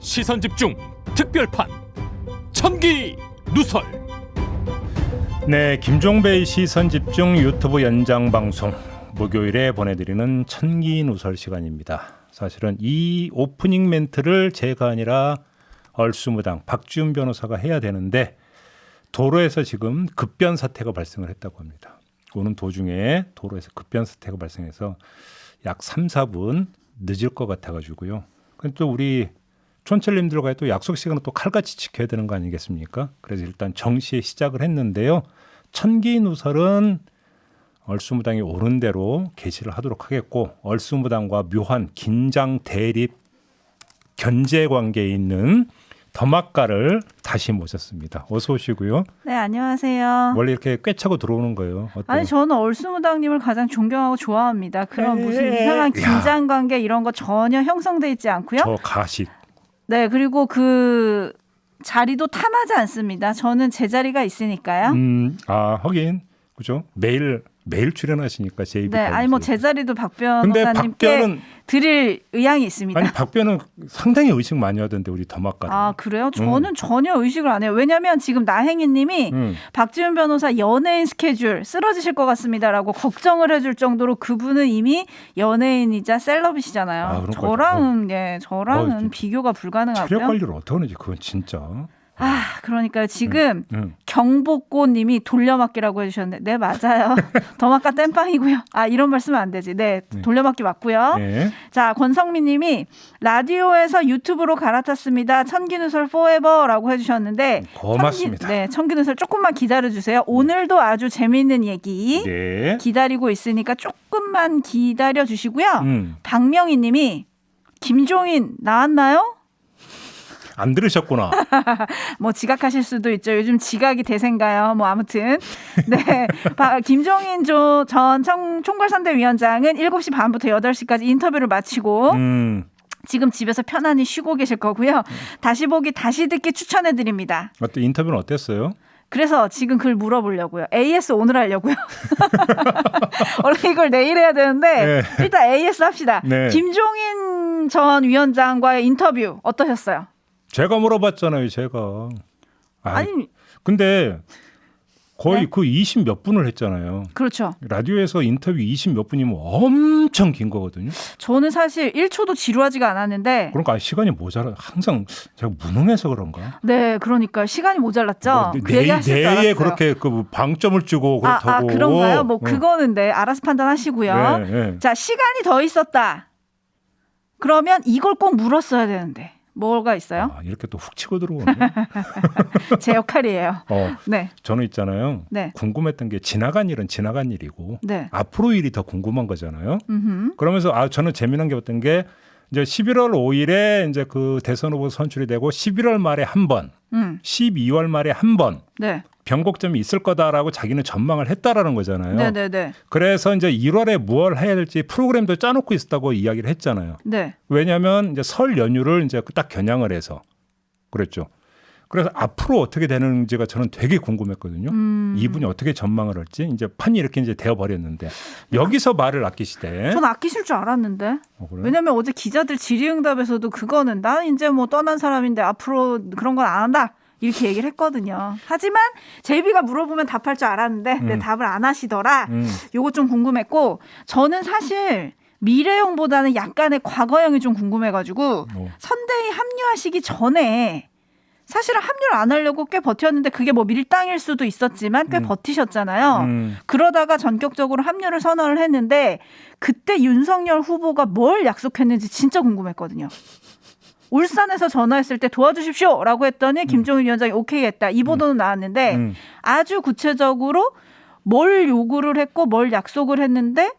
시선집중 특별판 천기 누설. 네, 김종배의 시선집중 유튜브 연장방송 목요일에 보내드리는 천기 누설 시간입니다. 사실은 이 오프닝 멘트를 제가 아니라 얼수무당 박지훈 변호사가 해야 되는데 도로에서 지금 급변 사태가 발생을 했다고 합니다. 오는 도중에 도로에서 급변 사태가 발생해서 약 3, 4분 늦을 것 같아가지고요. 또 우리 촌철님들과의 또 약속 시간은 또 칼같이 지켜야 되는 거 아니겠습니까? 그래서 일단 정시에 시작을 했는데요. 천기 누설은 얼수무당이 오른 대로 게시를 하도록 하겠고, 얼수무당과 묘한 긴장 대립 견제 관계에 있는 더마카를 다시 모셨습니다. 어서 오시고요. 네, 안녕하세요. 원래 이렇게 꿰차고 들어오는 거예요. 어때요? 아니, 저는 얼수무당님을 가장 존경하고 좋아합니다. 그런 무슨 이상한 긴장 관계 이런 거 전혀 형성돼 있지 않고요. 저 가식. 네, 그리고 그 자리도 탐하지 않습니다. 저는 제 자리가 있으니까요. 하긴 그죠? 매일 출연하시니까 JB. 네, 아니 뭐 제 자리도 박 근데 변호사님께 드릴 의향이 있습니다. 아니 박변은 상당히 의식 많이 하던데 우리 더마카. 아, 그래요? 저는 전혀 의식을 안 해요. 왜냐하면 지금 나행이님이 박지훈 변호사 연예인 스케줄 쓰러지실 것 같습니다라고 걱정을 해줄 정도로 그분은 이미 연예인이자 셀럽이시잖아요. 아, 저랑은 비교가 불가능하고요. 체력 관리를 어떻게 하는지 그건 진짜. 그러니까요. 지금 경복고님이 돌려막기라고 해주셨는데, 네, 맞아요. 더마카 땜빵이고요. 이런 말 쓰면 안 되지. 네, 돌려막기 맞고요. 네. 자, 권성민님이 라디오에서 유튜브로 갈아탔습니다. 천기누설 포에버라고 해주셨는데, 고맙습니다. 천기누설 조금만 기다려주세요. 오늘도 아주 재미있는 얘기 네. 기다리고 있으니까 조금만 기다려주시고요. 박명희님이 김종인 나왔나요? 안 들으셨구나. 뭐 지각하실 수도 있죠. 요즘 지각이 대세인가요? 뭐 아무튼 네, 김종인 전 총괄선대위원장은 7시 반부터 8시까지 인터뷰를 마치고 지금 집에서 편안히 쉬고 계실 거고요. 다시 보기 다시 듣기 추천해드립니다. 또 인터뷰는 어땠어요? 그래서 지금 그걸 물어보려고요. AS 오늘 하려고요. 원래 이걸 내일 해야 되는데 일단 AS 합시다. 네. 김종인 전 위원장과의 인터뷰 어떠셨어요? 제가 물어봤잖아요, 제가. 아니, 근데 거의 그 20 몇 분을 했잖아요. 그렇죠. 라디오에서 인터뷰 20 몇 분이면 엄청 긴 거거든요. 저는 사실 1초도 지루하지가 않았는데. 그러니까 시간이 모자라. 항상 제가 무능해서 그런가? 네, 그러니까 시간이 모자랐죠. 그 얘기 하실 줄 알았어요. 내에 그렇게 그 방점을 주고 그렇다고. 그런가요? 뭐 그거는 네, 알아서 판단하시고요. 네. 자, 시간이 더 있었다. 그러면 이걸 꼭 물었어야 되는데. 뭐가 있어요? 이렇게 또 훅 치고 들어오네. 제 역할이에요. 네. 저는 있잖아요. 네. 궁금했던 게 지나간 일은 지나간 일이고 네. 앞으로 일이 더 궁금한 거잖아요. 그러면서 저는 재미난 게 어떤 게 이제 11월 5일에 이제 그 대선 후보 선출이 되고 11월 말에 한 번, 12월 말에 한 번. 네. 변곡점이 있을 거다라고 자기는 전망을 했다라는 거잖아요. 네. 그래서 이제 1월에 무엇을 해야 될지 프로그램도 짜놓고 있었다고 이야기를 했잖아요. 네. 왜냐하면 이제 설 연휴를 이제 딱 겨냥을 해서 그랬죠. 그래서 앞으로 어떻게 되는지가 저는 되게 궁금했거든요. 이분이 어떻게 전망을 할지 이제 판이 이렇게 이제 되어 버렸는데 여기서 말을 아끼시대. 전 아끼실 줄 알았는데. 그래요? 왜냐면 어제 기자들 질의응답에서도 그거는 난 이제 뭐 떠난 사람인데 앞으로 그런 건 안 한다. 이렇게 얘기를 했거든요. 하지만 제이비가 물어보면 답할 줄 알았는데 근데 답을 안 하시더라. 요거 좀 궁금했고 저는 사실 미래형보다는 약간의 과거형이 좀 궁금해가지고 선대위 합류하시기 전에 사실은 합류를 안 하려고 꽤 버텼는데 그게 뭐 밀당일 수도 있었지만 꽤 버티셨잖아요. 그러다가 전격적으로 합류를 선언을 했는데 그때 윤석열 후보가 뭘 약속했는지 진짜 궁금했거든요. 울산에서 전화했을 때 도와주십시오라고 했더니 김종인 위원장이 오케이 했다. 이 보도는 나왔는데 아주 구체적으로 뭘 요구를 했고 뭘 약속을 했는데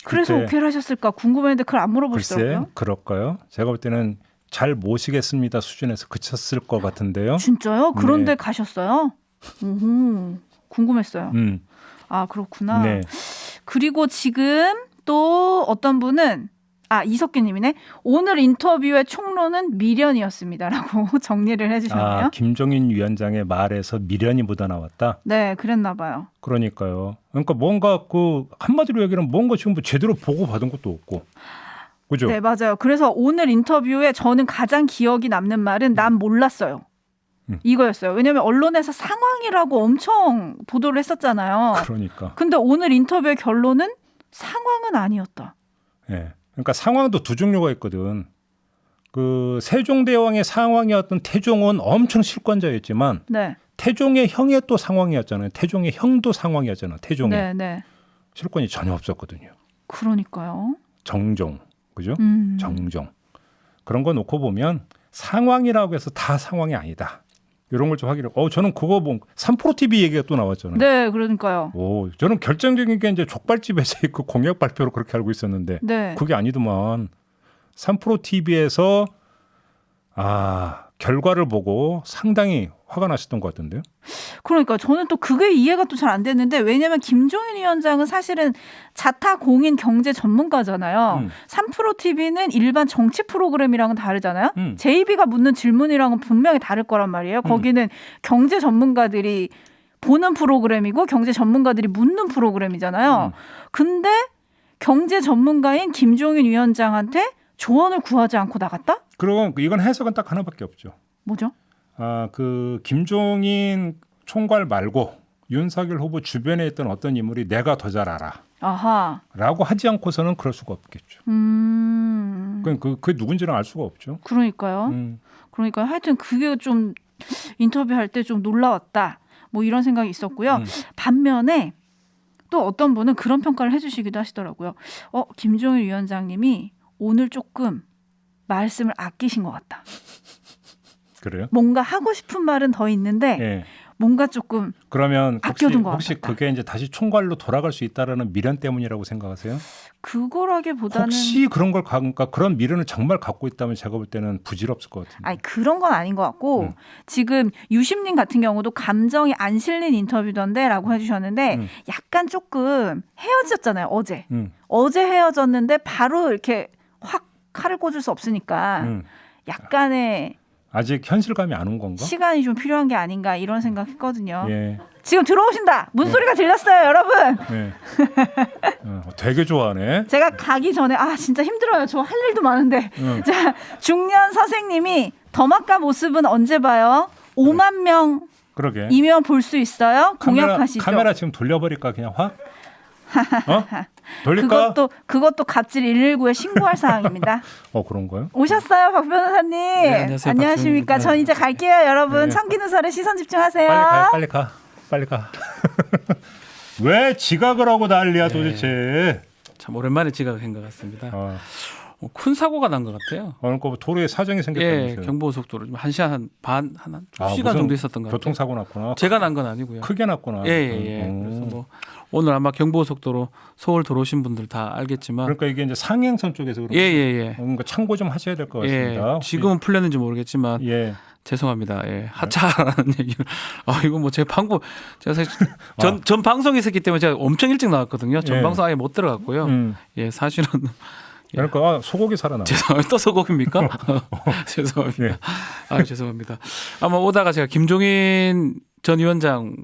그래서 오케이를 하셨을까 궁금했는데 그걸 안 물어보시더라고요. 글쎄, 그럴까요? 제가 볼 때는 잘 모시겠습니다 수준에서 그쳤을 것 같은데요. 진짜요? 그런데 네. 가셨어요? 궁금했어요. 그렇구나. 네. 그리고 지금 또 어떤 분은 이석기님이네. 오늘 인터뷰의 총론은 미련이었습니다라고 정리를 해주셨네요. 김종인 위원장의 말에서 미련이 묻어나왔다. 네, 그랬나 봐요. 그러니까요. 그러니까 뭔가 그 한마디로 얘기하면 뭔가 지금 뭐 제대로 보고 받은 것도 없고 그죠? 네, 맞아요. 그래서 오늘 인터뷰에 저는 가장 기억이 남는 말은 난 몰랐어요. 이거였어요. 왜냐하면 언론에서 상황이라고 엄청 보도를 했었잖아요. 그러니까. 근데 오늘 인터뷰의 결론은 상황은 아니었다. 예. 그러니까 상황도 두 종류가 있거든. 그 세종대왕의 상황이었던 태종은 엄청 실권자였지만 네. 태종의 형의 또 상황이었잖아요. 태종의 형도 상황이었잖아요. 태종의 네, 네. 실권이 전혀 없었거든요. 그러니까요. 정종, 그죠? 음. 정종. 그런 거 놓고 보면 상황이라고 해서 다 상황이 아니다. 이런 걸 좀 확인을. 저는 그거 3프로 TV 얘기가 또 나왔잖아요. 네, 그러니까요. 저는 결정적인 게 이제 족발집에서의 그 공약 발표로 그렇게 알고 있었는데 네. 그게 아니더만 3프로 TV에서 결과를 보고 상당히 화가 나셨던 것 같은데요. 그러니까 저는 또 그게 이해가 또 잘 안 됐는데 왜냐하면 김종인 위원장은 사실은 자타 공인 경제 전문가잖아요. 3프로 TV는 일반 정치 프로그램이랑은 다르잖아요. JB가 묻는 질문이랑은 분명히 다를 거란 말이에요. 거기는 경제 전문가들이 보는 프로그램이고 경제 전문가들이 묻는 프로그램이잖아요. 근데 경제 전문가인 김종인 위원장한테 조언을 구하지 않고 나갔다? 그럼 이건 해석은 딱 하나밖에 없죠. 뭐죠? 그 김종인 총괄 말고 윤석열 후보 주변에 있던 어떤 인물이 내가 더 잘 알아. 아하. 라고 하지 않고서는 그럴 수가 없겠죠. 그게 누군지는 알 수가 없죠. 그러니까요. 그러니까 하여튼 그게 좀 인터뷰할 때 좀 놀라웠다. 뭐 이런 생각이 있었고요. 반면에 또 어떤 분은 그런 평가를 해주시기도 하시더라고요. 김종인 위원장님이 오늘 조금 말씀을 아끼신 것 같다. 그래요? 뭔가 하고 싶은 말은 더 있는데 예. 뭔가 조금 그러면 아껴둔 것 혹시 같다. 그게 이제 다시 총괄로 돌아갈 수 있다라는 미련 때문이라고 생각하세요? 그거라기보다는 혹시 그런 걸 그러니까 그런 미련을 정말 갖고 있다면 제가 볼 때는 부질없을 것 같은데. 아니 그런 건 아닌 것 같고 지금 유심님 같은 경우도 감정이 안 실린 인터뷰던데라고 해주셨는데 약간 조금 헤어졌잖아요 어제. 어제 헤어졌는데 바로 이렇게 확 칼을 꽂을 수 없으니까 약간의 아직 현실감이 안 온 건가? 시간이 좀 필요한 게 아닌가 이런 생각했거든요. 예. 지금 들어오신다. 문소리가 들렸어요, 여러분. 예. 되게 좋아하네. 제가 가기 전에 진짜 힘들어요. 저 할 일도 많은데. 자, 중년 선생님이 더마카 모습은 언제 봐요? 5만 명 그러게. 이면 볼 수 있어요? 공약하시죠. 카메라 지금 돌려버릴까 그냥 확? 돌릴까? 그것도 갑질 119에 신고할 사항입니다. 그런가요? 오셨어요, 박 변호사님. 네, 안녕하세요, 안녕하십니까? 전 이제 갈게요, 여러분. 청기누설에 시선 집중하세요. 빨리 가. 왜 지각을 하고 난리야 도대체? 참 오랜만에 지각한 것 같습니다. 큰 사고가 난 것 같아요. 오늘 거 도로에 사정이 생겼다면서요? 경부고속도로 좀 1시간 반, 한 2시간 정도 있었던 것 같아요. 교통사고 났구나. 제가 난 건 아니고요. 크게 났구나. 그래서 뭐 오늘 아마 경부고속도로 서울 들어오신 분들 다 알겠지만 그러니까 이게 이제 상행선 쪽에서 그런 뭔가 참고 좀 하셔야 될 것 같습니다. 지금은 풀렸는지 모르겠지만 죄송합니다. 하차라는 얘기를 이거 뭐 제 방법 제가 사실 전 방송에 있었기 때문에 제가 엄청 일찍 나왔거든요. 전 방송 아예 못 들어갔고요. 사실은 그러니까 소고기 살아나. 죄송합니다. 또 소고기입니까? 죄송합니다. 죄송합니다. 아마 오다가 제가 김종인 전 위원장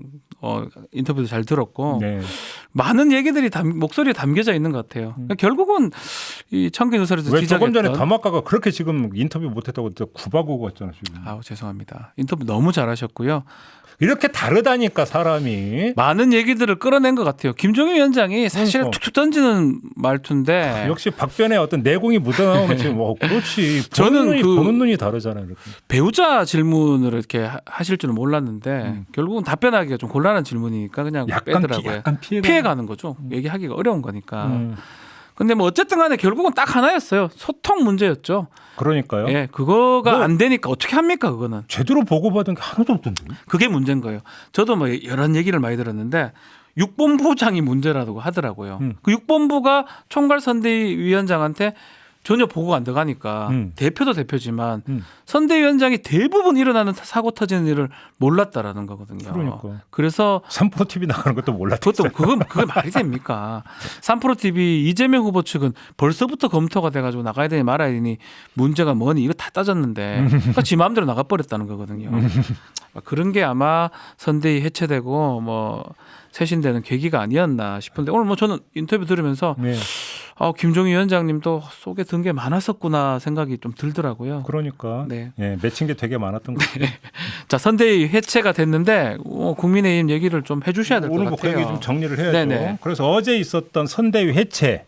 인터뷰도 잘 들었고 많은 얘기들이 목소리에 담겨져 있는 것 같아요. 그러니까 결국은 이 청기누설에서 왜 지적했던 조금 전에 더마카가 그렇게 지금 인터뷰 못했다고 구박하고 왔잖아요. 지금. 죄송합니다. 인터뷰 너무 잘하셨고요. 이렇게 다르다니까 사람이. 많은 얘기들을 끌어낸 것 같아요. 김종인 위원장이 사실 툭툭 던지는 말투인데 역시 박변의 어떤 내공이 묻어나오면 지금 그렇지. 저는 보는 눈이 다르잖아요. 이렇게. 배우자 질문을 이렇게 하실 줄은 몰랐는데 결국은 답변하기가 좀 곤란한 질문이니까 그냥 빼더라고요. 약간 피해가는 거죠. 얘기하기가 어려운 거니까. 근데 뭐 어쨌든 간에 결국은 딱 하나였어요. 소통 문제였죠. 그러니까요. 그거가 안 되니까 어떻게 합니까 그거는. 제대로 보고받은 게 하나도 없던데. 그게 문제인 거예요. 저도 뭐 여러 얘기를 많이 들었는데 육본부장이 문제라고 하더라고요. 그 육본부가 총괄선대위원장한테 전혀 보고가 안 들어가니까 대표도 대표지만 선대위원장이 대부분 일어나는 사고 터지는 일을 몰랐다라는 거거든요. 그러니까. 그래서 3프로 TV 나가는 것도 몰랐죠. 그게 말이 됩니까? 3프로 TV 이재명 후보 측은 벌써부터 검토가 돼가지고 나가야 되니 말아야 되니 문제가 뭐니 이거 다 따졌는데 그러니까 지 마음대로 나가버렸다는 거거든요. 그런 게 아마 선대위 해체되고 뭐 쇄신되는 계기가 아니었나 싶은데 오늘 뭐 저는 인터뷰 들으면서 네. 김종인 위원장님도 속에 든 게 많았었구나 생각이 좀 들더라고요. 그러니까 네. 예, 맺힌 게 되게 많았던 것 같아요. 자, 선대위 해체가 됐는데 국민의힘 얘기를 좀 해주셔야 될 것 오늘 같아요. 그 얘기 좀 정리를 해야죠. 네네. 그래서 어제 있었던 선대위 해체,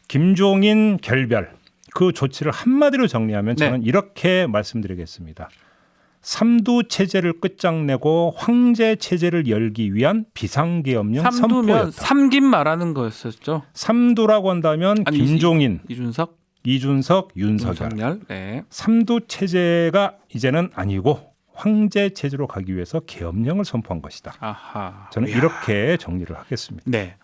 김종인 결별 그 조치를 한마디로 정리하면 저는 이렇게 말씀드리겠습니다. 삼두 체제를 끝장내고 황제 체제를 열기 위한 비상계엄령 삼두면 선포였다. 삼김 말하는 거였었죠. 삼두라고 한다면 아니, 김종인, 이준석, 윤석열. 네. 삼두 체제가 이제는 아니고 황제 체제로 가기 위해서 계엄령을 선포한 것이다. 아하. 저는 이야. 이렇게 정리를 하겠습니다. 네.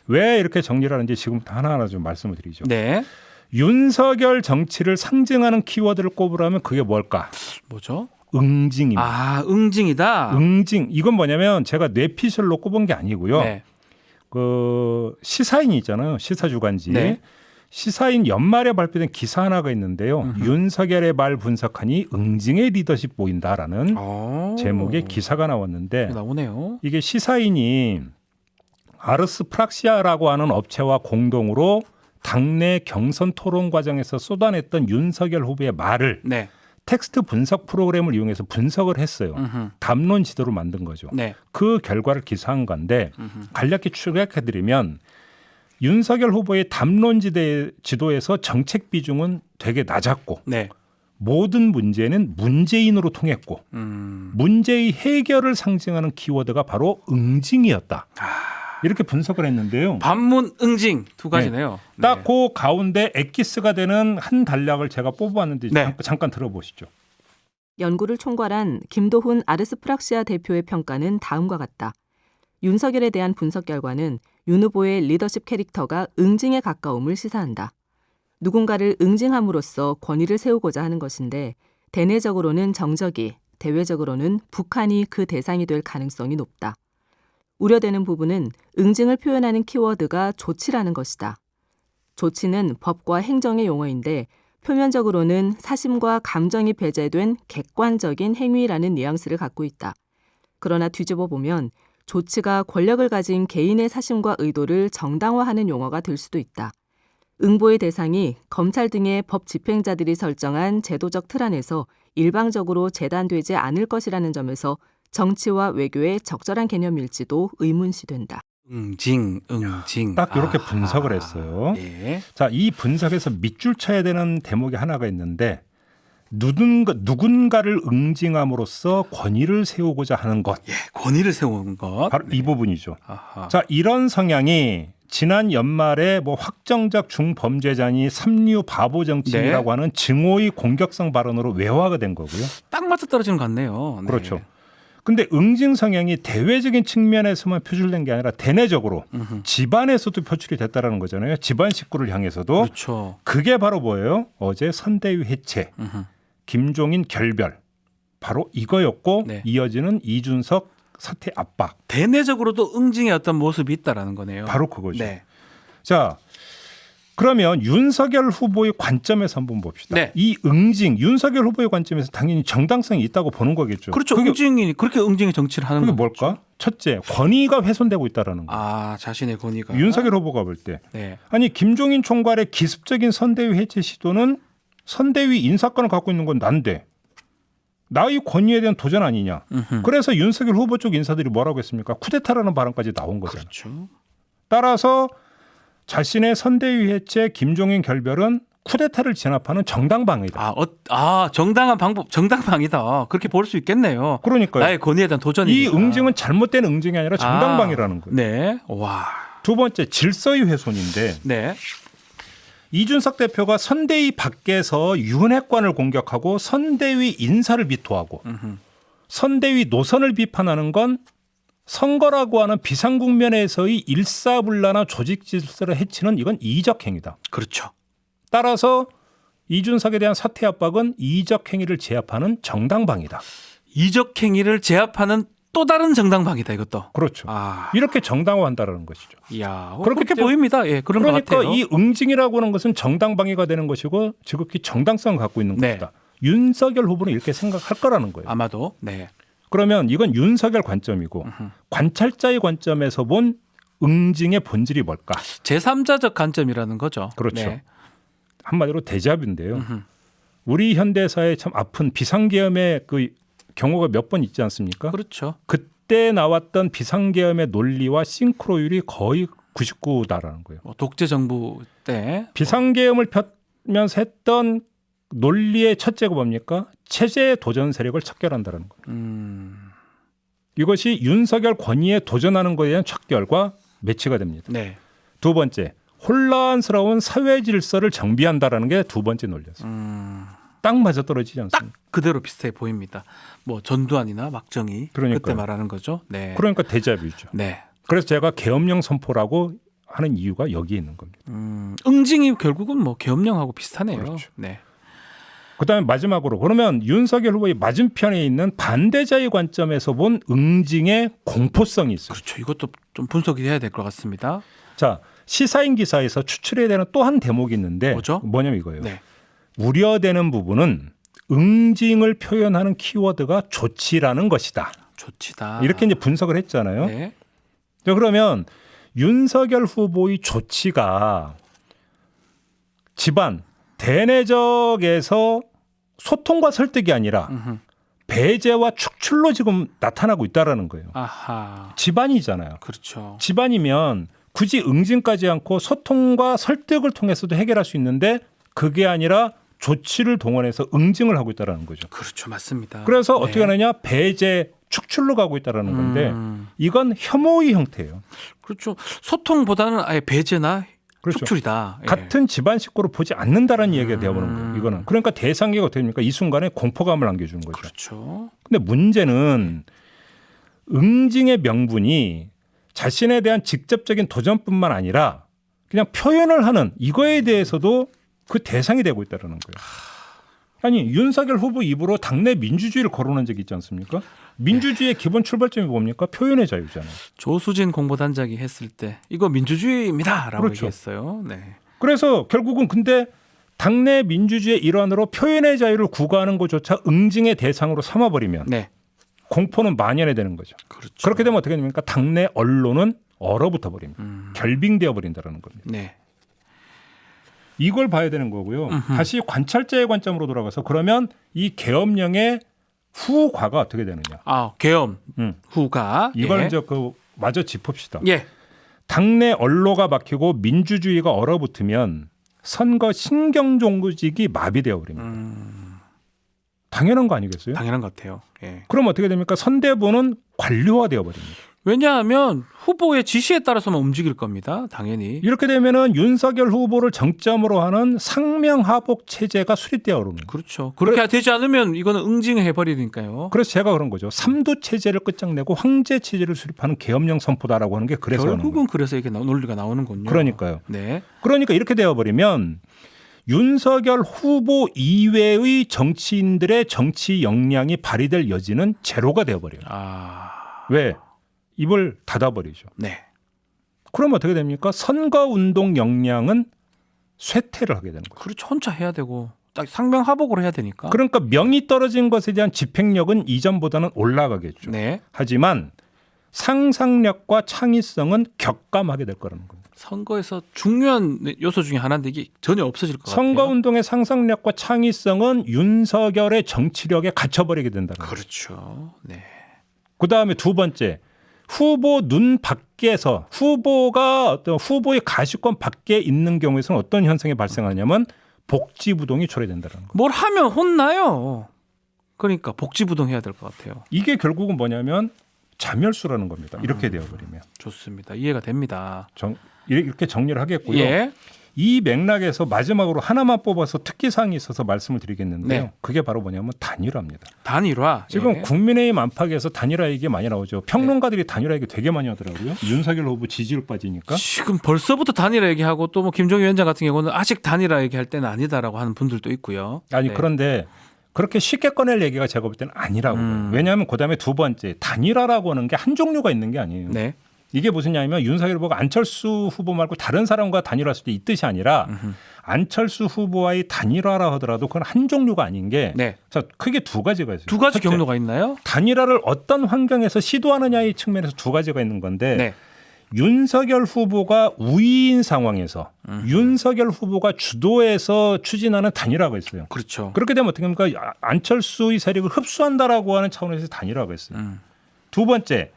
왜 이렇게 정리를 하는지 지금부터 하나하나 좀 말씀을 드리죠. 네. 윤석열 정치를 상징하는 키워드를 꼽으라면 그게 뭘까? 뭐죠? 응징입니다. 아, 응징이다. 응징. 이건 뭐냐면 제가 뇌피셜로 꼽은 게 아니고요. 네. 그 시사인이 있잖아요. 시사주간지. 네. 시사인 연말에 발표된 기사 하나가 있는데요. 윤석열의 말 분석하니 응징의 리더십 보인다라는 제목의 기사가 나왔는데 나오네요. 이게 시사인이 아르스 프락시아라고 하는 업체와 공동으로 당내 경선 토론 과정에서 쏟아냈던 윤석열 후보의 말을 네. 텍스트 분석 프로그램을 이용해서 분석을 했어요. 담론 지도를 만든 거죠. 네. 그 결과를 기사한 건데 간략히 추격해드리면 윤석열 후보의 담론 지도에서 정책 비중은 되게 낮았고 네. 모든 문제는 문재인으로 통했고 문제의 해결을 상징하는 키워드가 바로 응징이었다. 이렇게 분석을 했는데요. 반문 응징 두 가지네요. 딱 그 가운데 엑기스가 되는 한 단락을 제가 뽑아왔는데 네. 잠깐 들어보시죠. 연구를 총괄한 김도훈 아르스프락시아 대표의 평가는 다음과 같다. 윤석열에 대한 분석 결과는 윤 후보의 리더십 캐릭터가 응징에 가까움을 시사한다. 누군가를 응징함으로써 권위를 세우고자 하는 것인데 대내적으로는 정적이, 대외적으로는 북한이 그 대상이 될 가능성이 높다. 우려되는 부분은 응징을 표현하는 키워드가 조치라는 것이다. 조치는 법과 행정의 용어인데 표면적으로는 사심과 감정이 배제된 객관적인 행위라는 뉘앙스를 갖고 있다. 그러나 뒤집어 보면 조치가 권력을 가진 개인의 사심과 의도를 정당화하는 용어가 될 수도 있다. 응보의 대상이 검찰 등의 법 집행자들이 설정한 제도적 틀 안에서 일방적으로 재단되지 않을 것이라는 점에서 정치와 외교의 적절한 개념일지도 의문시된다. 응징. 딱 이렇게 분석을 했어요. 네. 자, 이 분석에서 밑줄 쳐야 되는 대목이 하나가 있는데 누군가를 응징함으로써 권위를 세우고자 하는 것. 예, 권위를 세우는 것. 바로 이 부분이죠. 아하. 자, 이런 성향이 지난 연말에 뭐 확정적 중범죄자니 삼류 바보 정치인이라고 하는 증오의 공격성 발언으로 외화가 된 거고요. 딱 맞아 떨어지는 것 같네요. 네. 그렇죠. 근데 응징 성향이 대외적인 측면에서만 표출된 게 아니라 대내적으로 집안에서도 표출이 됐다라는 거잖아요. 집안 식구를 향해서도. 그렇죠. 그게 바로 뭐예요? 어제 선대위 해체, 김종인 결별. 바로 이거였고 네. 이어지는 이준석 사퇴 압박. 대내적으로도 응징의 어떤 모습이 있다라는 거네요. 바로 그거죠. 네. 자, 그러면 윤석열 후보의 관점에서 한번 봅시다. 네. 이 응징, 윤석열 후보의 관점에서 당연히 정당성이 있다고 보는 거겠죠. 그렇죠. 그게, 응징이 그렇게 응징의 정치를 하는 그게 거죠. 뭘까? 첫째, 권위가 훼손되고 있다라는 거. 아, 자신의 권위가. 윤석열 후보가 볼 때. 네. 아니 김종인 총괄의 기습적인 선대위 해체 시도는 선대위 인사권을 갖고 있는 건 난데 나의 권위에 대한 도전 아니냐. 그래서 윤석열 후보 쪽 인사들이 뭐라고 했습니까? 쿠데타라는 발언까지 나온 거잖아요. 그렇죠. 따라서 자신의 선대위 해체 김종인 결별은 쿠데타를 진압하는 정당방위다. 정당한 방법, 정당방위다. 그렇게 볼 수 있겠네요. 그러니까요. 나의 권위에 대한 도전이. 이 응징은 잘못된 응징이 아니라 정당방위라는 거예요. 네. 와. 두 번째 질서의 훼손인데 네. 이준석 대표가 선대위 밖에서 윤핵관을 공격하고 선대위 인사를 비토하고 선대위 노선을 비판하는 건 선거라고 하는 비상국면에서의 일사불란한 조직 질서를 해치는 이건 이적 행위다. 그렇죠. 따라서 이준석에 대한 사퇴 압박은 이적 행위를 제압하는 정당방위다. 이적 행위를 제압하는 또 다른 정당방위다 이것도. 그렇죠. 아. 이렇게 정당화한다는 것이죠. 이야, 그렇기 그렇게 때문에- 보입니다. 예, 그런 것 그러니까 같아요. 이 응징이라고 하는 것은 정당방위가 되는 것이고 지극히 정당성을 갖고 있는 네. 것이다. 윤석열 후보는 이렇게 생각할 거라는 거예요. 아마도. 네. 그러면 이건 윤석열 관점이고 관찰자의 관점에서 본 응징의 본질이 뭘까? 제3자적 관점이라는 거죠. 그렇죠. 네. 한마디로 데자뷰인데요. 우리 현대사에 참 아픈 비상계엄의 그 경우가 몇 번 있지 않습니까? 그렇죠. 그때 나왔던 비상계엄의 논리와 싱크로율이 거의 99다라는 거예요. 뭐 독재 정부 때 비상계엄을 펴면서 했던 논리의 첫째가 뭡니까? 체제 도전 세력을 척결한다는 거예요. 이것이 윤석열 권위에 도전하는 것에 대한 척결과 매치가 됩니다. 네. 두 번째, 혼란스러운 사회 질서를 정비한다라는 게 두 번째 논리였어요. 딱 맞아 떨어지지 않습니까? 그대로 비슷해 보입니다. 뭐 전두환이나 막정희 그러니까요. 그때 말하는 거죠. 네. 그러니까 데자뷰죠. 네. 그래서 제가 계엄령 선포라고 하는 이유가 여기에 있는 겁니다. 응징이 결국은 뭐 계엄령하고 비슷하네요. 그렇죠. 네. 그다음에 마지막으로 그러면 윤석열 후보의 맞은편에 있는 반대자의 관점에서 본 응징의 공포성이 있어요. 그렇죠. 이것도 좀 분석이 해야 될 것 같습니다. 자, 시사인 기사에서 추출해야 되는 또 한 대목이 있는데 뭐죠? 뭐냐면 이거예요. 네. 우려되는 부분은 응징을 표현하는 키워드가 조치라는 것이다. 조치다. 이렇게 이제 분석을 했잖아요. 네. 자, 그러면 윤석열 후보의 조치가 집안 대내적에서 소통과 설득이 아니라 배제와 축출로 지금 나타나고 있다라는 거예요. 아하. 집안이잖아요. 그렇죠. 집안이면 굳이 응징까지 않고 소통과 설득을 통해서도 해결할 수 있는데 그게 아니라 조치를 동원해서 응징을 하고 있다라는 거죠. 그렇죠. 맞습니다. 그래서 네. 어떻게 하느냐? 배제, 축출로 가고 있다라는 건데 이건 혐오의 형태예요. 그렇죠. 소통보다는 아예 배제나 그렇죠. 축출이다. 예. 같은 집안 식구로 보지 않는다라는 얘기가 되어버는 거예요. 이거는 그러니까 대상계가 어떻게 됩니까? 이 순간에 공포감을 안겨주는 거죠. 그렇죠. 근데 문제는 응징의 명분이 자신에 대한 직접적인 도전뿐만 아니라 그냥 표현을 하는 이거에 대해서도 그 대상이 되고 있다는 거예요. 아니 윤석열 후보 입으로 당내 민주주의를 거론한 적이 있지 않습니까? 민주주의의 기본 출발점이 뭡니까? 표현의 자유잖아요. 조수진 공보단장이 했을 때 이거 민주주의입니다라고 그렇죠. 얘기했어요. 네. 그래서 결국은 근데 당내 민주주의의 일환으로 표현의 자유를 구가하는 것조차 응징의 대상으로 삼아버리면 네. 공포는 만연해 되는 거죠. 그렇죠. 그렇게 되면 어떻게 됩니까? 당내 언론은 얼어붙어 버립니다. 결빙되어 버린다는 겁니다. 네. 이걸 봐야 되는 거고요. 다시 관찰자의 관점으로 돌아가서 그러면 이 계엄령의 후과가 어떻게 되느냐? 아, 계엄 후가 이걸 예. 이제 그 마저 짚읍시다. 예. 당내 언로가 막히고 민주주의가 얼어붙으면 선거 신경정구직이 마비되어 버립니다. 당연한 거 아니겠어요? 당연한 것 같아요. 예. 그럼 어떻게 됩니까? 선대부는 관료화되어 버립니다. 왜냐하면 후보의 지시에 따라서만 움직일 겁니다. 당연히. 이렇게 되면은 윤석열 후보를 정점으로 하는 상명하복 체제가 수립되어 오르는 거예요. 그렇죠. 그렇게 되지 않으면 이거는 응징해 버리니까요. 그래서 제가 그런 거죠. 삼두 체제를 끝장내고 황제 체제를 수립하는 계엄령 선포다라고 하는 게 그래서 하는 거예요. 결국은 그래서 이게 논리가 나오는군요. 그러니까요. 네. 그러니까 이렇게 되어 버리면 윤석열 후보 이외의 정치인들의 정치 역량이 발휘될 여지는 제로가 되어 버려요. 아. 왜? 입을 닫아버리죠. 네. 그럼 어떻게 됩니까? 선거운동 역량은 쇠퇴를 하게 되는 거예요. 그렇죠. 혼자 해야 되고 딱 상명하복으로 해야 되니까. 그러니까 명이 떨어진 것에 대한 집행력은 이전보다는 올라가겠죠. 네. 하지만 상상력과 창의성은 격감하게 될 거라는 겁니다. 선거에서 중요한 요소 중에 하나인데 이게 전혀 없어질 것 같아요. 선거운동의 상상력과 창의성은 윤석열의 정치력에 갇혀버리게 된다는 거예요. 그렇죠. 네. 그다음에 두 번째, 후보 눈 밖에서 후보가 어떤 후보의 가시권 밖에 있는 경우에서는 어떤 현상이 발생하냐면 복지부동이 초래된다는 거예요. 뭘 하면 혼나요. 그러니까 복지부동 해야 될 것 같아요. 이게 결국은 뭐냐면 자멸수라는 겁니다. 이렇게 되어버리면 좋습니다. 이해가 됩니다. 이렇게 정리를 하겠고요. 예. 이 맥락에서 마지막으로 하나만 뽑아서 특기사항이 있어서 말씀을 드리겠는데요. 네. 그게 바로 뭐냐면 단일화입니다. 단일화. 지금 예. 국민의힘 안팎에서 단일화 얘기 많이 나오죠. 평론가들이 단일화 얘기 되게 많이 하더라고요. 윤석열 후보 지지율 빠지니까. 지금 벌써부터 단일화 얘기하고 또 뭐 김종인 위원장 같은 경우는 아직 단일화 얘기할 때는 아니다라고 하는 분들도 있고요. 아니 네. 그런데 그렇게 쉽게 꺼낼 얘기가 제가 볼 때는 아니라고. 왜냐하면 그다음에 두 번째 단일화라고 하는 게 한 종류가 있는 게 아니에요. 네. 이게 무슨 얘기냐면 윤석열 후보가 안철수 후보 말고 다른 사람과 단일화할 수도 이 뜻이 아니라 안철수 후보와의 단일화라 하더라도 그건 한 종류가 아닌 게 네. 자, 크게 두 가지가 있어요. 두 가지 첫째, 경로가 있나요? 단일화를 어떤 환경에서 시도하느냐의 측면에서 두 가지가 있는 건데 네. 윤석열 후보가 우위인 상황에서 윤석열 후보가 주도해서 추진하는 단일화가 있어요. 그렇죠. 그렇게 되면 어떻게 합니까? 안철수의 세력을 흡수한다라고 하는 차원에서 단일화가 있어요. 두 번째,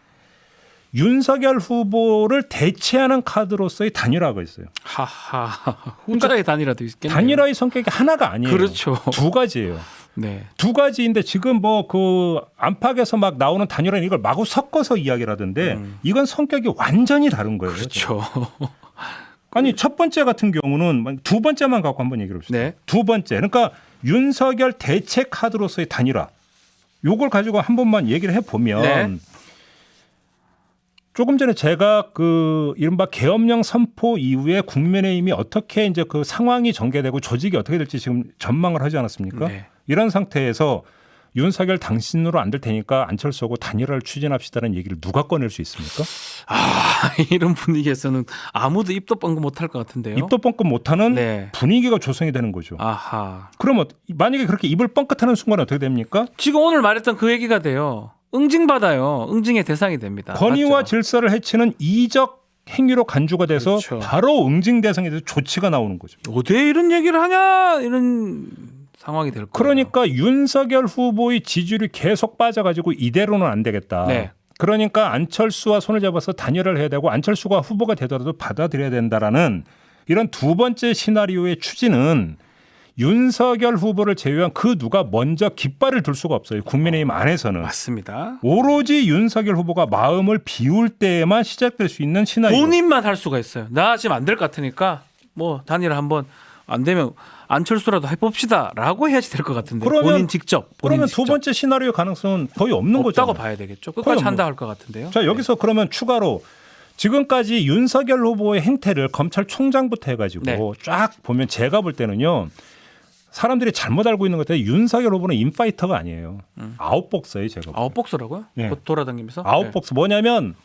윤석열 후보를 대체하는 카드로서의 단일화가 있어요. 하하. 후자의 단일화도 있겠네요. 단일화의 성격이 하나가 아니에요. 그렇죠. 두 가지예요. 네. 두 가지인데 지금 뭐 그 안팎에서 막 나오는 단일화는 이걸 마구 섞어서 이야기를 하던데 이건 성격이 완전히 다른 거예요. 그렇죠. 아니 첫 번째 같은 경우는 두 번째만 갖고 한번 얘기를 해봅시다. 네. 두 번째, 그러니까 윤석열 대체 카드로서의 단일화. 요걸 가지고 한 번만 얘기를 해보면 네. 조금 전에 제가 그 이른바 계엄령 선포 이후에 국민의힘이 어떻게 이제 그 상황이 전개되고 조직이 어떻게 될지 지금 전망을 하지 않았습니까? 네. 이런 상태에서 윤석열 당신으로 안 될 테니까 안철수하고 단일화를 추진합시다는 얘기를 누가 꺼낼 수 있습니까? 아, 이런 분위기에서는 아무도 입도 뻥긋 못할 것 같은데요. 입도 뻥끗 못하는 네. 분위기가 조성이 되는 거죠. 아하. 그러면 만약에 그렇게 입을 뻥끗하는 순간 어떻게 됩니까? 지금 오늘 말했던 그 얘기가 돼요. 응징받아요. 응징의 대상이 됩니다. 권위와 맞죠? 질서를 해치는 이적 행위로 간주가 돼서 그렇죠. 바로 응징 대상에 대해서 조치가 나오는 거죠. 어디에 이런 얘기를 하냐 이런 상황이 될 거예요. 그러니까 윤석열 후보의 지지율이 계속 빠져가지고 이대로는 안 되겠다. 네. 그러니까 안철수와 손을 잡아서 단일화를 해야 되고 안철수가 후보가 되더라도 받아들여야 된다라는 이런 두 번째 시나리오의 추진은 윤석열 후보를 제외한 그 누가 먼저 깃발을 들 수가 없어요. 국민의힘 안에서는. 맞습니다. 오로지 윤석열 후보가 마음을 비울 때에만 시작될 수 있는 시나리오. 본인만 할 수가 있어요. 나 지금 안 될 것 같으니까 뭐 단일화 한번 안 되면 안철수라도 해봅시다라고 해야지 될 것 같은데. 그러면- 본인 직접. 그러면 직접. 두 번째 시나리오 가능성은 거의 없는 거죠. 없다고 봐야 되겠죠. 끝까지 거의 한다 할 것 같은데요. 자 여기서 그러면 추가로 지금까지 윤석열 후보의 행태를 검찰총장부터 해가지고 네. 쫙 보면 제가 볼 때는요. 사람들이 잘못 알고 있는 것 같아요. 윤석열 후보는 인파이터가 아니에요. 아웃복서예요, 제가. 보기엔. 아웃복서라고요? 네. 돌아다니면서? 아웃복서 뭐냐면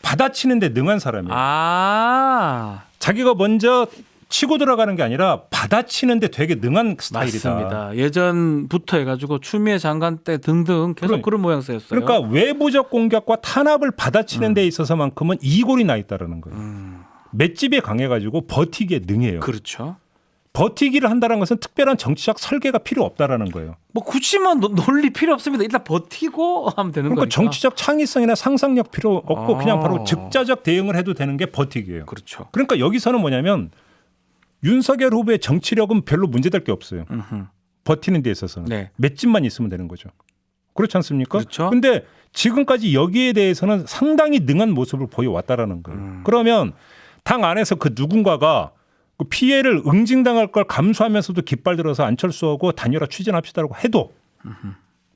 받아치는데 능한 사람이에요. 아, 자기가 먼저 치고 들어가는 게 아니라 받아치는데 되게 능한 스타일이다. 맞습니다. 예전부터 해가지고 추미애 장관 때 등등 계속 그러니까. 그런 모양새였어요. 그러니까 외부적 공격과 탄압을 받아치는 데 있어서만큼은 이골이 나 있다라는 거예요. 맷집에 강해가지고 버티기에 능해요. 그렇죠. 버티기를 한다는 것은 특별한 정치적 설계가 필요 없다라는 거예요. 뭐 굳이 뭐 논리 필요 없습니다. 일단 버티고 하면 되는 그러니까 거니까. 정치적 창의성이나 상상력 필요 없고 아. 그냥 바로 즉자적 대응을 해도 되는 게 버티기예요. 그렇죠. 그러니까 여기서는 뭐냐면 윤석열 후보의 정치력은 별로 문제될 게 없어요. 음흠. 버티는 데 있어서는. 네. 맷집만 있으면 되는 거죠. 그렇지 않습니까? 그렇죠. 근데 지금까지 여기에 대해서는 상당히 능한 모습을 보여왔다라는 거예요. 그러면 당 안에서 그 누군가가 그 피해를 응징당할 걸 감수하면서도 깃발 들어서 안철수하고 단일화 추진합시다라고 해도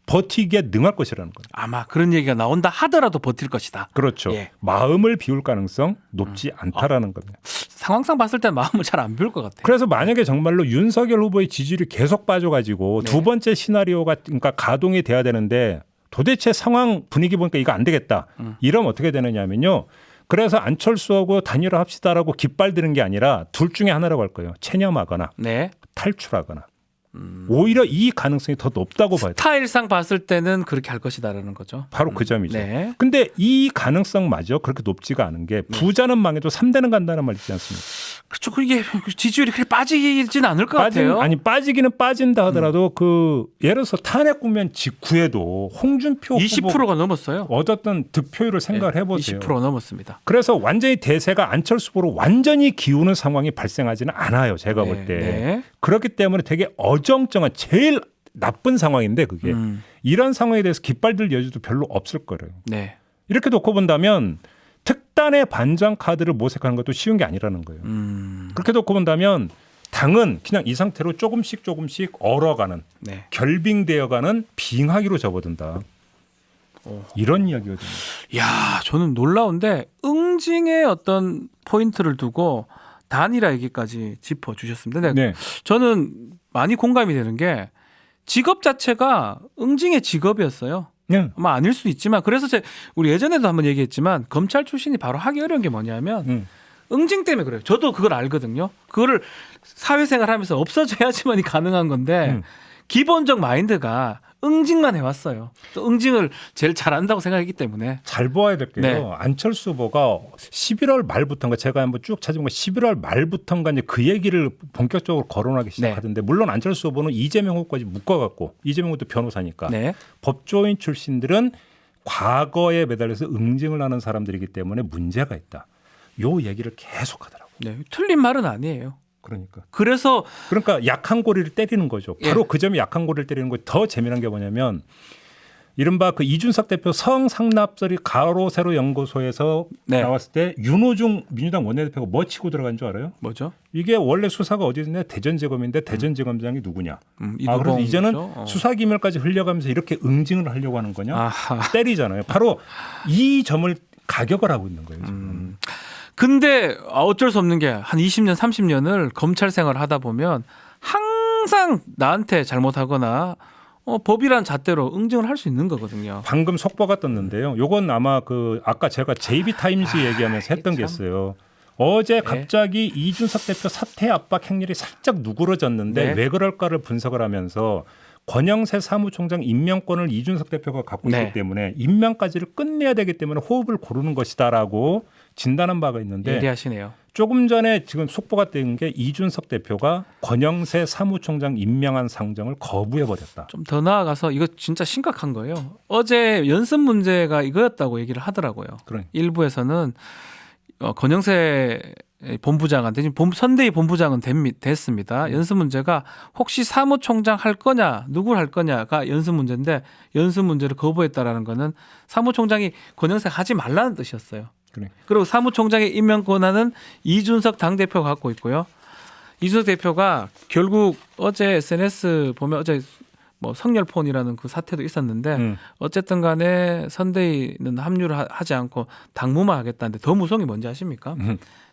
버티기에 능할 것이라는 거예요. 아마 그런 얘기가 나온다 하더라도 버틸 것이다. 그렇죠. 예. 마음을 비울 가능성 높지 않다라는 겁니다. 상황상 봤을 때 마음을 잘 안 비울 것 같아요. 그래서 만약에 정말로 윤석열 후보의 지지율이 계속 빠져가지고 네. 두 번째 시나리오가 그러니까 가동이 돼야 되는데 도대체 상황 분위기 보니까 이거 안 되겠다. 이러면 어떻게 되느냐면요. 그래서 안철수하고 단일화 합시다라고 깃발 드는 게 아니라 둘 중에 하나라고 할 거예요. 체념하거나 네. 탈출하거나. 오히려 이 가능성이 더 높다고 봐야 돼요. 스타일상 봤을 때는 그렇게 할 것이다라는 거죠. 바로 그 점이죠. 네. 근데 이 가능성마저 그렇게 높지가 않은 게 부자는 망해도 3대는 간다는 말 있지 않습니까? 그렇죠. 그게 지지율이 그렇게 빠지진 않을 것 같아요. 아니 빠지기는 빠진다 하더라도 그 예를 들어서 탄핵 국면 직후에도 홍준표 후보 20%가 넘었어요. 얻었던 득표율을 생각을 해보세요. 20% 넘었습니다. 그래서 완전히 대세가 안철수 후보로 완전히 기우는 상황이 발생하지는 않아요. 제가 네, 볼 때. 네. 그렇기 때문에 되게 어정쩡한 제일 나쁜 상황인데 그게 이런 상황에 대해서 깃발들 여지도 별로 없을 거예요. 네. 이렇게 놓고 본다면 특단의 반장 카드를 모색하는 것도 쉬운 게 아니라는 거예요. 그렇게 놓고 본다면 당은 그냥 이 상태로 조금씩 얼어가는 네. 결빙되어가는 빙하기로 접어든다. 이런 이야기거든요. 야, 저는 놀라운데 응징의 어떤 포인트를 두고 단일화 얘기까지 짚어 주셨습니다. 근데 네. 저는 많이 공감이 되는 게 직업 자체가 응징의 직업이었어요. 네. 아마 아닐 수도 있지만 그래서 우리 예전에도 한번 얘기했지만 검찰 출신이 바로 하기 어려운 게 뭐냐면 응징 때문에 그래요. 저도 그걸 알거든요. 그거를 사회생활하면서 없어져야지만이 가능한 건데 기본적 마인드가 응징만 해왔어요. 또 응징을 제일 잘한다고 생각했기 때문에. 잘 보아야 될 게요. 네. 안철수 후보가 11월 말부터인가 제가 한번 쭉 찾아본 거 11월 말부터인가 이제 그 얘기를 본격적으로 거론하기 시작하던데 물론 안철수 후보는 이재명 후보까지 묶어갖고 이재명 후보도 변호사니까 네. 법조인 출신들은 과거에 매달려서 응징을 하는 사람들이기 때문에 문제가 있다. 요 얘기를 계속하더라고요. 네. 틀린 말은 아니에요. 그러니까 그래서 약한 고리를 때리는 거죠. 바로 예. 그 점이 약한 고리를 때리는 거. 더 재미난 게 뭐냐면 이른바 그 이준석 대표 성상납설이 가로 세로 연구소에서 네. 나왔을 때 윤호중 민주당 원내대표가 뭐 치고 들어간 줄 알아요? 뭐죠? 이게 원래 수사가 어디였냐? 대전지검인데 대전지검장이 누구냐? 그래서 이두봉 이제는 거죠? 수사기밀까지 흘려가면서 이렇게 응징을 하려고 하는 거냐? 아하. 때리잖아요. 바로 이 점을 가격을 하고 있는 거예요. 지금. 근데 어쩔 수 없는 게 한 20년, 30년을 검찰 생활을 하다 보면 항상 나한테 잘못하거나 법이란 잣대로 응징을 할 수 있는 거거든요. 방금 속보가 떴는데요. 요건 아마 그 아까 제가 JB타임스 얘기하면서 했던 게 있어요. 어제 갑자기 이준석 대표 사퇴 압박 행렬이 살짝 누그러졌는데 네. 왜 그럴까를 분석을 하면서 권영세 사무총장 임명권을 이준석 대표가 갖고 네. 있기 때문에 임명까지를 끝내야 되기 때문에 호흡을 고르는 것이다라고 진단한 바가 있는데 예리하시네요. 조금 전에 지금 속보가 뜬 게 이준석 대표가 권영세 사무총장 임명한 상정을 거부해버렸다. 좀 더 나아가서 이거 진짜 심각한 거예요. 어제 연습 문제가 이거였다고 얘기를 하더라고요. 그러니까. 일부에서는 권영세 본부장한테 지금 선대위 본부장은 됐습니다. 연습 문제가 혹시 사무총장 할 거냐, 누굴 할 거냐가 연습 문제인데 연습 문제를 거부했다라는 거는 사무총장이 권영세 하지 말라는 뜻이었어요. 그래. 그리고 사무총장의 임명 권한은 이준석 당대표가 갖고 있고요. 이준석 대표가 결국 어제 SNS 보면 어제 뭐 성렬폰이라는 그 사태도 있었는데 어쨌든 간에 선대위는 합류를 하지 않고 당무만 하겠다는데 더 무서운 게 뭔지 아십니까?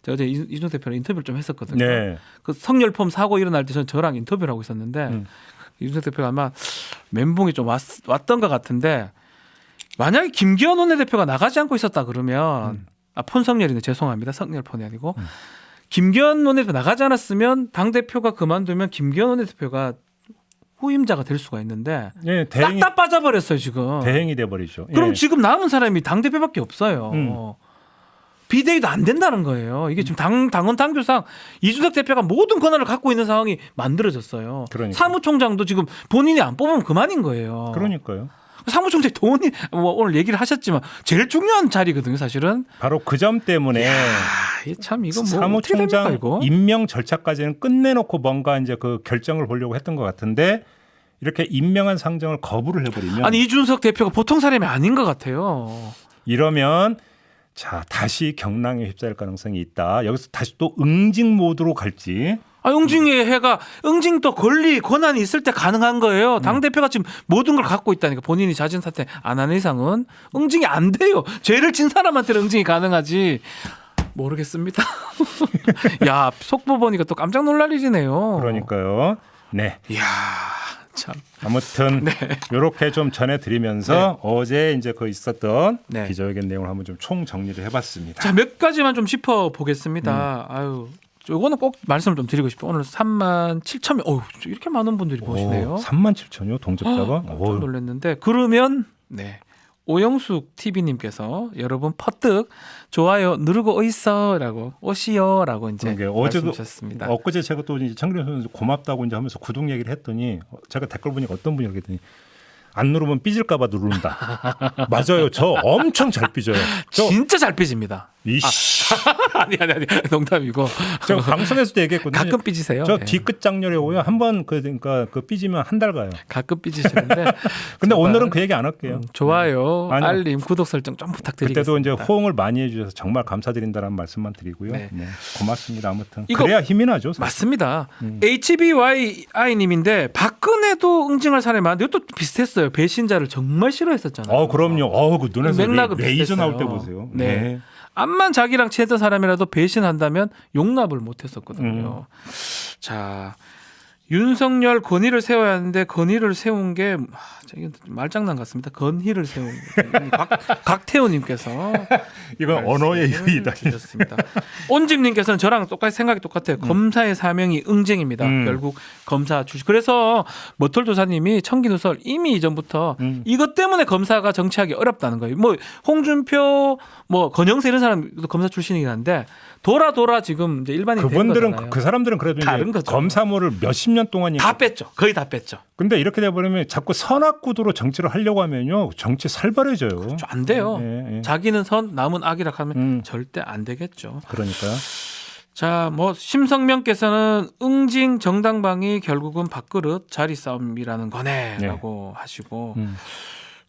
제가 어제 이준석 대표랑 인터뷰를 좀 했었거든요. 네. 그 성렬폰 사고 일어날 때 저랑 인터뷰를 하고 있었는데 이준석 대표가 아마 멘붕이 좀 왔던 것 같은데 만약에 김기현 원내대표가 나가지 않고 있었다 그러면 폰성렬이네 죄송합니다. 성렬폰이 아니고 김기현 원내대표 나가지 않았으면 당대표가 그만두면 김기현 원내대표가 후임자가 될 수가 있는데 예, 싹 다 빠져버렸어요 지금. 대행이 돼버리죠. 그럼 예. 지금 남은 사람이 당대표밖에 없어요. 비대위도 안 된다는 거예요. 이게 지금 당헌 당규상 이준석 대표가 모든 권한을 갖고 있는 상황이 만들어졌어요. 그러니까. 사무총장도 지금 본인이 안 뽑으면 그만인 거예요. 그러니까요. 사무총장이 돈이 오늘 얘기를 하셨지만 제일 중요한 자리거든요, 사실은. 바로 그 점 때문에 참 이거 뭐 어떻게 됩니까, 사무총장 이거? 임명 절차까지는 끝내놓고 뭔가 이제 그 결정을 보려고 했던 것 같은데 이렇게 임명한 상정을 거부를 해버리면 아니 이준석 대표가 보통 사람이 아닌 것 같아요. 이러면 자 다시 경랑에 휩싸일 가능성이 있다. 여기서 다시 또 응징 모드로 갈지. 응징의 해가 응징도 권한이 있을 때 가능한 거예요. 당 대표가 지금 모든 걸 갖고 있다니까 본인이 자진 사퇴 안 하는 이상은 응징이 안 돼요. 죄를 진 사람한테는 응징이 가능하지. 모르겠습니다. 야 속보 보니까 또 깜짝 놀랄 일이네요. 그러니까요. 네. 이야 참. 아무튼 네. 이렇게 좀 전해드리면서 어제 이제 그 있었던 네. 기자회견 내용을 한번 좀 총 정리를 해봤습니다. 자, 몇 가지만 좀 짚어 보겠습니다. 아유. 요거는 꼭 말씀을 좀 드리고 싶어요. 오늘 37,000명. 어우, 이렇게 많은 분들이 보시네요. 37,000요 동접자가. 깜짝 놀랐는데 그러면 네. 오영숙 TV님께서 여러분 퍼뜩 좋아요 누르고 어있어라고 오시요라고 이제 어제도 말씀하셨습니다. 엊그제 제가 또 이제 청년 선수 고맙다고 이제 하면서 구독 얘기를 했더니 제가 댓글 보니까 어떤 분이 그랬더니 안 누르면 삐질까봐 누른다. 맞아요. 저 엄청 잘 삐져요. 진짜 잘 삐집니다. 이씨. 아니 농담이고. 제가 방송에서도 얘기했거든요. 가끔 삐지세요. 저 네. 뒤끝 장렬에 오요. 한번 그러니까 그 삐지면 한 달 가요. 가끔 삐지시는데. 근데 오늘은 그 얘기 안 할게요. 좋아요, 아니요. 알림, 구독 설정 좀 부탁드리겠습니다. 그때도 이제 호응을 많이 해주셔서 정말 감사드린다는 말씀만 드리고요. 네. 네. 고맙습니다. 아무튼 이거 그래야 힘이 나죠. 사실. 맞습니다. HBYI님인데 박근혜도 응징할 사람이 많은데 이것도 비슷했어요. 배신자를 정말 싫어했었잖아요. 그럼요. 그 눈에서 맥락은 레이저 나올 때 비슷했어요. 보세요. 네. 암만 자기랑 친했던 사람이라도 배신한다면 용납을 못했었거든요. 자, 윤석열 건의를 세워야 하는데 건의를 세운 게 말장난 같습니다. 건의를 세운 각태호님께서 이건 언어의 유희다. 주셨습니다. 온집님께서는 저랑 똑같이 생각이 똑같아요. 검사의 사명이 응징입니다. 결국 검사 출신. 그래서 머털도사님이 청기누설 이미 이전부터 이것 때문에 검사가 정치하기 어렵다는 거예요. 뭐 홍준표, 뭐 건영세 이런 사람도 검사 출신이긴 한데 돌아 지금 이제 일반인 그분들은 그 사람들은 그래도 다른 이제 거죠. 검사모를 몇십 년 동안 다 뺐죠. 거의 다 뺐죠. 근데 이렇게 돼버리면 자꾸 선악구도로 정치를 하려고 하면요 정치 살벌해져요. 그렇죠. 안 돼요. 예. 자기는 선 남은 악이라 하면 절대 안 되겠죠. 그러니까요. 자, 뭐 심성명께서는 응징 정당방위 결국은 밥그릇 자리 싸움이라는 거네라고 하시고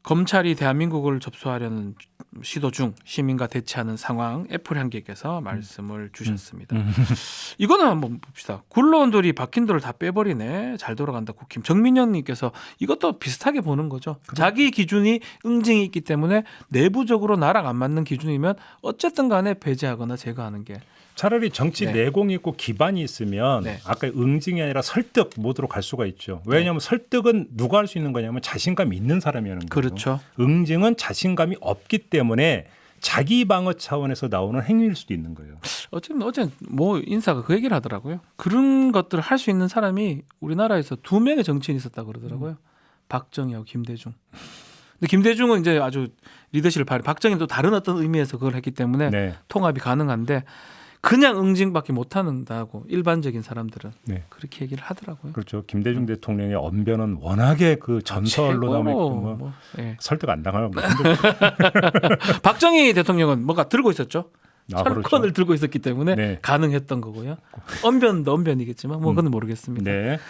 검찰이 대한민국을 접수하려는 시도 중 시민과 대치하는 상황 애플 향기께서 말씀을 주셨습니다. 이거는 한번 봅시다. 굴러온 돌이 박힌 돌을 다 빼버리네. 잘 돌아간다 국힘. 정민영님께서 이것도 비슷하게 보는 거죠. 자기 기준이 응징이 있기 때문에 내부적으로 나랑 안 맞는 기준이면 어쨌든 간에 배제하거나 제거하는 게 차라리 정치 네. 내공이 있고 기반이 있으면 네. 아까 응징이 아니라 설득 모드로 갈 수가 있죠. 왜냐하면 설득은 누가 할 수 있는 거냐면 자신감 있는 사람이 하는 거죠. 그렇죠. 응징은 자신감이 없기 때문에 자기 방어 차원에서 나오는 행위일 수도 있는 거예요. 어제 뭐 인사가 그 얘기를 하더라고요. 그런 것들을 할 수 있는 사람이 우리나라에서 2명의 정치인이 있었다 그러더라고요. 박정희하고 김대중. 근데 김대중은 이제 아주 리더십을 발휘. 박정희는 또 다른 어떤 의미에서 그걸 했기 때문에 네. 통합이 가능한데 그냥 응징밖에 못한다고 일반적인 사람들은 네. 그렇게 얘기를 하더라고요. 그렇죠. 김대중 대통령의 언변은 워낙에 그 전설로 남아있고 예. 설득 안 당하고 힘들죠. 박정희 대통령은 뭐가 들고 있었죠. 철권을 그렇죠. 들고 있었기 때문에 네. 가능했던 거고요. 언변도 언변이겠지만 뭐 그건 모르겠습니다. 네.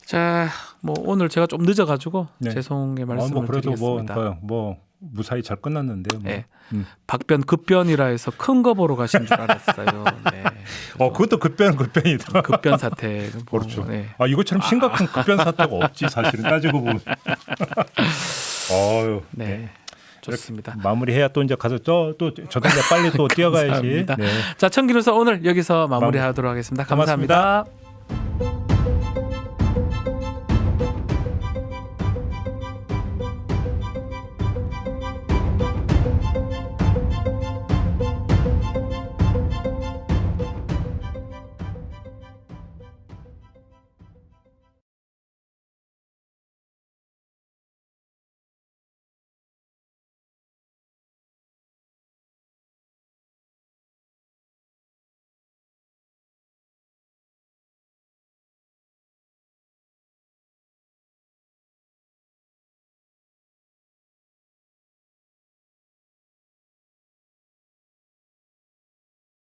자, 뭐 오늘 제가 좀 늦어가지고 네. 죄송의 말씀을 뭐 그래도 드리겠습니다. 뭐 무사히 잘 끝났는데요. 뭐. 네. 박변 급변이라 해서 큰 거 보러 가신 줄 알았어요. 네. 그것도 급변이다. 급변 사태. 그렇죠. 네. 이것처럼 심각한 급변 사태가 없지 사실은 따지고 보면. 네. 좋습니다. 마무리해야 또 이제 가서 또 저도 이제 빨리 또 뛰어가야지. 감사합니다. 네. 자, 청기누설 오늘 여기서 마무리하도록 하겠습니다. 감사합니다. 고맙습니다.